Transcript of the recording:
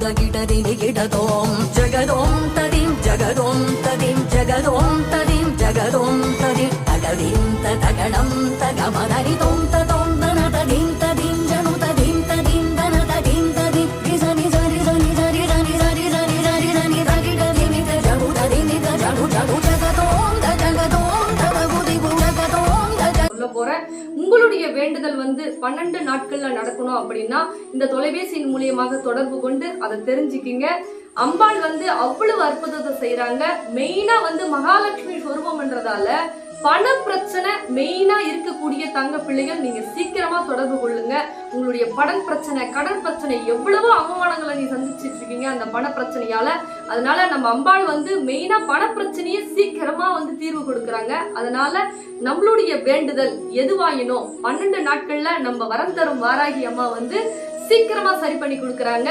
ஜகதோம் ஜகதோம் ததிம் ஜகதோம் ததிம் ஜகதோம் ததிம் ஜகதோம் ததிம் தகதிம் தகணம் தகமதனி தோம் ததோம் தன ததிம் ததிம் ஜனு ததிம் ததிம் தன ததிம் ததிம் ரிசனி சரி சனி சரி சனி சரி சனி சரி சனி சரி ததிமி ஜனு ததிமி ஜனு ஜனு ஜகதோம் தககுதி ஜகதோம் சொல்ல போறேன். உங்களுடைய வேண்டுதல் 12 நாட்கள்ல நடக்கணும் அப்படின்னா இந்த தொலைபேசியின் மூலியமாக தொடர்பு கொண்டு அதை தெரிஞ்சுக்கிங்க. அம்பாள் அவ்வளவு அற்புதத்தை செய்யறாங்க. மெயினா மகாலட்சுமி சொரூபம்ன்றதால பண பிரச்சனை மெயினா இருக்கக்கூடிய தங்க பிள்ளைகள் நீங்க சீக்கிரமா தொடர்பு கொள்ளுங்க. உங்களுடைய பணம் பிரச்சனை, கடன் பிரச்சனை, எவ்வளவோ அவமானங்களை நீ சந்திச்சிட்டு இருக்கீங்க அந்த பண பிரச்சனையால. அதனால நம்ம அம்பாள் மெயினா பண பிரச்சனையை சீக்கிரமா தீர்வு கொடுக்கறாங்க. அதனால நம்மளுடைய வேண்டுதல் எதுவாயினோ 12 நாட்கள்ல நம்ம வரம் தரும் வாராகி அம்மா சீக்கிரமா சரி பண்ணி கொடுக்கறாங்க.